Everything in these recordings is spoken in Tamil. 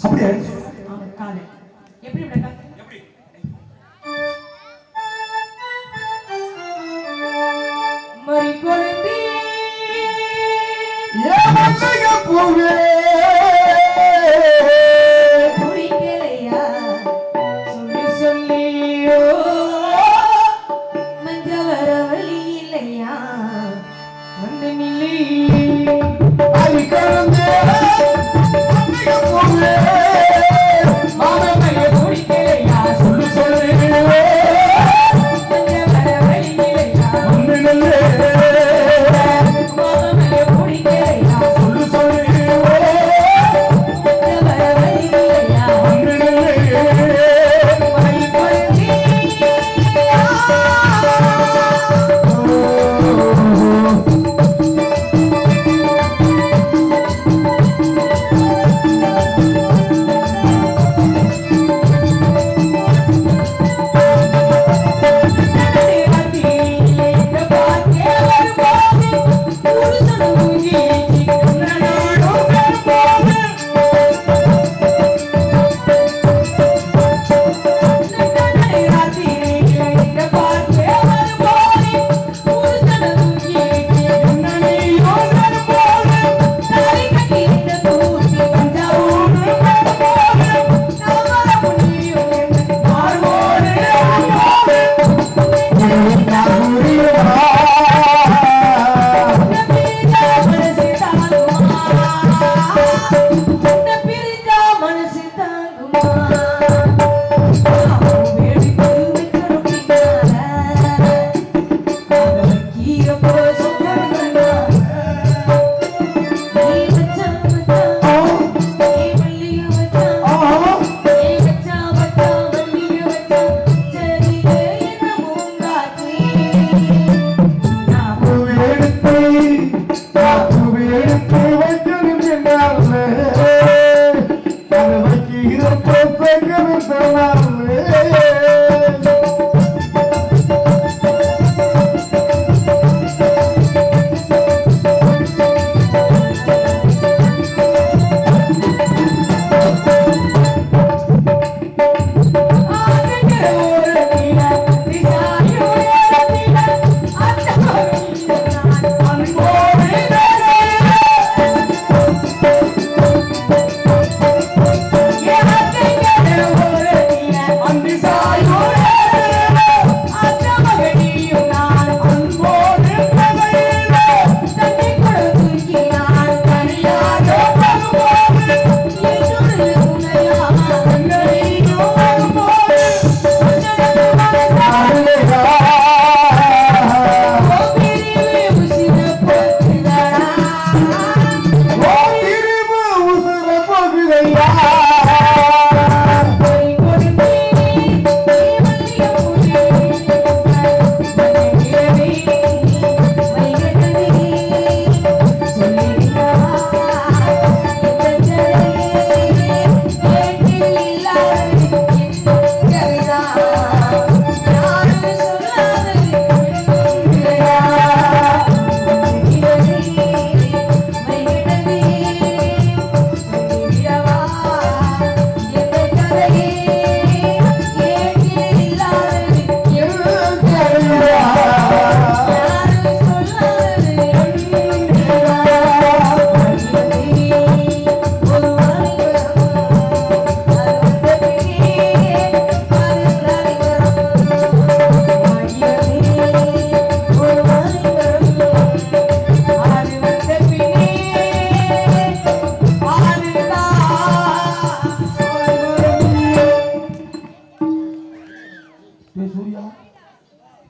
அப்படியே காலை எப்படி எப்படி மறி கொழுந்தி ஏமங்க பூவே குடிக்கலையா சொல்லி சொல்லியோ மஞ்ச வர வழி இல்லையா வந்து நில்லி அடி கலந்தே அம்மிக பூவே மாமனைய குடிக்கலையா சொல்லி சொல்லியோ மஞ்ச வர வழி இல்லையா வந்து நில்லு மாமனைய குடிக்கலையா சொல்லு சொல்லியோ மஞ்ச வர வழி இல்லையா வந்து நில்லு மறி கொழுந்தி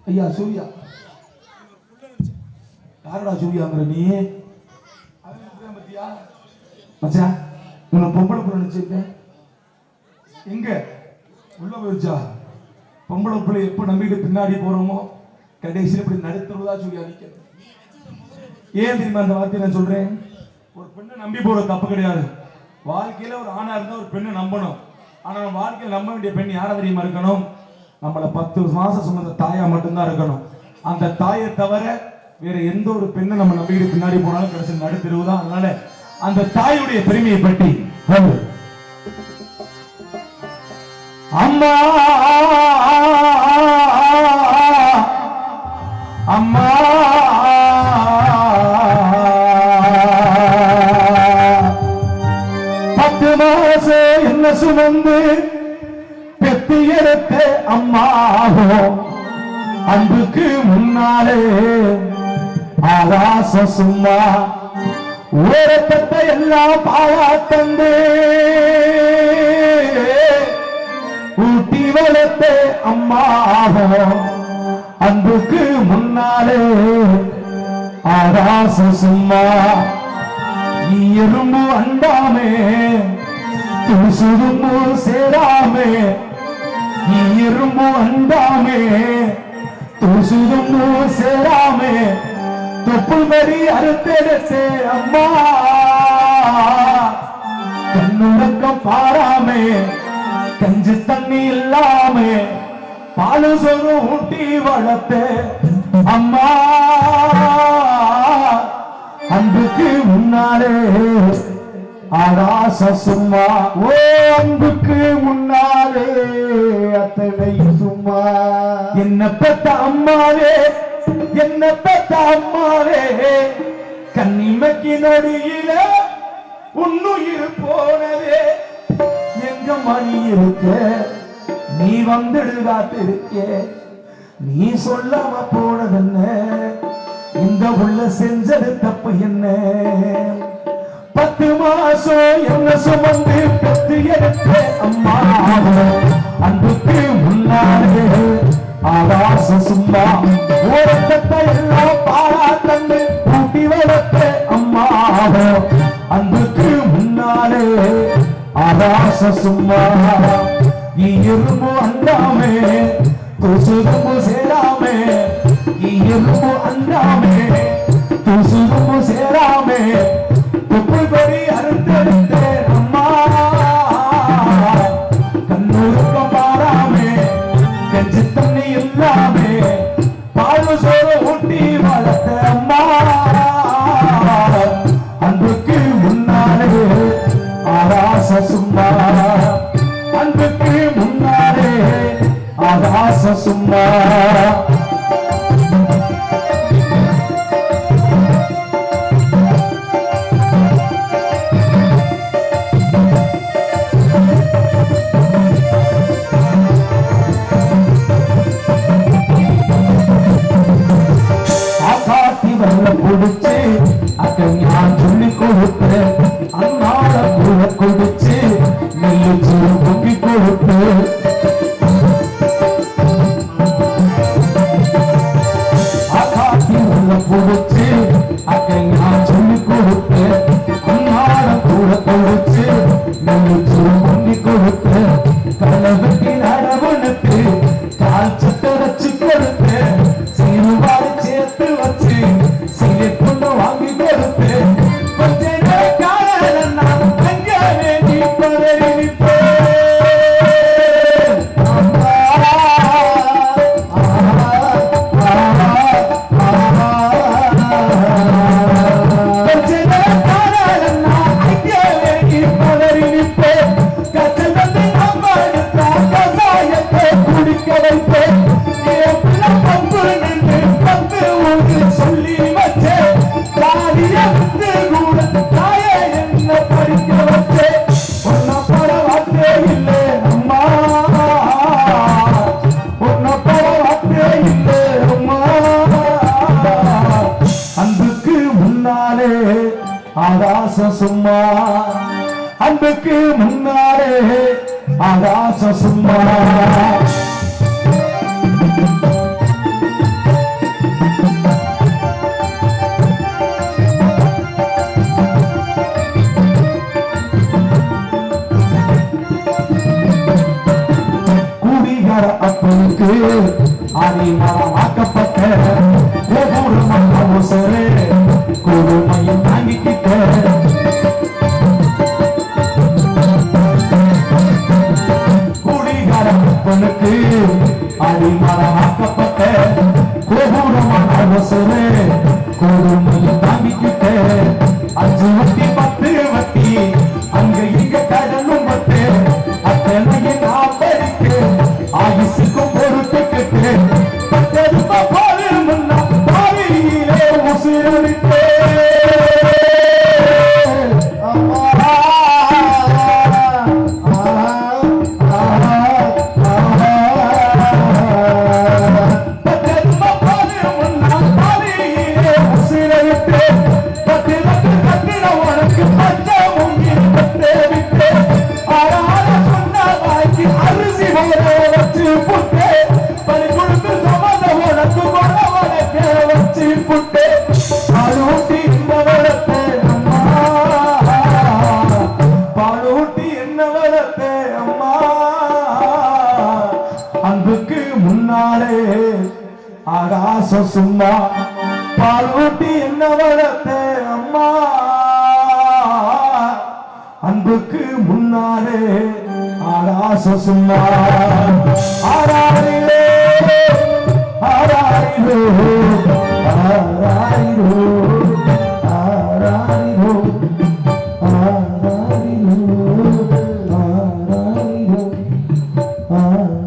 ஐயா சூர்யா யாரடா சூர்யாங்கிற நீ மச்சான் உன்னை பொம்பளை பிள்ளை நினைச்சிருக்க எங்க உள்ள போயிருச்சா பொம்பளை பிள்ளை எப்ப நம்பிட்டு பின்னாடி போறோமோ கடைசியில் இப்படி நடுத்துறதா சூர்யா நிக்க ஏன் தெரியுமா அந்த வார்த்தையை நான் சொல்றேன் ஒரு பெண்ணை நம்பி போற தப்பு கிடையாது வாழ்க்கையில ஒரு ஆணா இருந்தா ஒரு பெண்ணை நம்பணும் ஆனா நம்ம வாழ்க்கையில நம்ப வேண்டிய பெண் யாரை தெரியுமா இருக்கணும் நம்மள 10 மாசம் சுமந்த தாயா மட்டும்தான் இருக்கணும் அந்த தாயை தவிர வேற எந்த ஒரு பெண்ணை நம்ம நம்பிக்கிட்டு பின்னாடி போனாலும் கடைசி நடுத்தருவுதான் அதனால அந்த தாயுடைய பெருமையை பற்றி அம்மா அம்மா பத்து மாசம் என்ன சுமந்து பெத்து எடுத்த அம்மாவோ அன்புக்கு முன்னாலே ஆகாச சும்மா ஓரப்பட்ட எல்லாம் பாராட்டந்தே ஊட்டி வளர்த்த அம்மாவோ அன்புக்கு முன்னாலே ஆகாச சும்மா எறும்பு அண்டாமே துசுரும்பு சேராமே எறும்பு அண்டாமே துசுரும்பு சேராமே தொப்புள் மறி அறுத்தெடுத்து அம்மா கண்ணுறக்கம் பாராமே கஞ்சி தண்ணி இல்லாமே பாலு சொரு ஊட்டி வளர்த்த அம்மா அன்புக்கு முன்னாலே ஆகாச சும்மா ஓ அன்புக்கு முன்னாலே அத்தனை சும்மா என்ன பெத்த அம்மாவே என்ன பெத்த அம்மாவே கண்ணிமைக்கு நொடியில உன்னுயிர் போனதே எங்க மணி இருக்க நீ வந்துடு காத்திருக்க நீ சொல்லாம போனதென்ன இந்த உள்ள செஞ்சது தப்பு என்ன 10 மாசம் என்ன சுமந்து பெத்து எடுத்த அம்மா அன்புக்கு முன்னாலே ஆகாச சும்மா ஓரத்தை எல்லாம் பாராட்டந்து கூட்டி வளர்த்த அம்மா அன்புக்கு முன்னாலே ஆகாச சும்மா எறும்பு அண்டாமே துசுரும்பு சேராமே எறும்பு அண்டாமே துசுரும்பு சேராமே தொப்புள் கொடி அறுத்தெடுத்த அம்மா கண்ணூருக்கு பாராமே கஞ்சி தண்ணி இல்லாமே பாலு சோறு ஊட்டி வளர்த்த அம்மா அன்புக்கு முன்னாலே ஆகாச சும்மா அன்புக்கு முன்னாலே ஆகாச சும்மா ஆகாட்டி வர பிடிச்சு அக்க ஞான் சொல்லி கொடுத்து அண்ணாட கூட கொடுத்து நெல்லு சிறு பொங்கி கொடுத்து ஆகாட்டி வர பிடிச்சு அக்க ஞான் சொல்லி கொடுத்து அண்ணாட கூட கொடுத்து நெல்லு சிறு பொங்கி கொடுத்து கடலை வெட்டி நடவனுக்கு கால் சட்டை வச்சு கொடுத்து சீருவாரி சேர்த்து வச்சு சீரை கொண்டு வாங்கி கொடுத்து கொஞ்ச காலம் நான் அங்கே வேண்டி பதறி நிற்பேன் கொஞ்ச காலம் நான் அங்கே வேண்டி பதறி நிற்பேன் கச்சல் வந்து நம்ம எடுத்தா கசாயத்தை குடிக்க வைப்பேன் பம்பு நின்று பந்து ஊருக்கு சொல்லி வச்சேன் தாலிய வந்து கூட தாய என்ன படிக்க வச்சேன் ஒன்ன பட வார்த்தை இல்லை அம்மா ஒன்ன பட வார்த்தை இல்லை அம்மா அன்புக்கு முன்னாலே ஆகாச சும்மா அன்புக்கு முன்னாலே ஆகாச சும்மா அப்பனுக்கு அடிமரமாக்கப்பட்ட ஒவ்வொரு மகசரே கொடுமையும் தாங்கிக்கிட்ட குடிகார அப்பனுக்கு அடிமரமாக்கப்பட்ட ஒவ்வொரு மகசரே கொடுமையும் தாங்கிக்கிட்ட 5 வட்டி 10 வட்டி அங்க இங்க கடலும் பட்டு அத்தனையும் நான் படிக்க வளர்த்தே அம்மா அன்புக்கு முன்னாலே ஆகாசம் சும்மா பால் ஊட்டி என்ன வளர்த்தே அம்மா அன்புக்கு முன்னாலே ஆகாசம் சும்மா ஆராரிலே ஆராரிரோ ஆராரிரோ ஆராரிரோ ஆராரிரோ ஆராரிரோ ஆராரிரோ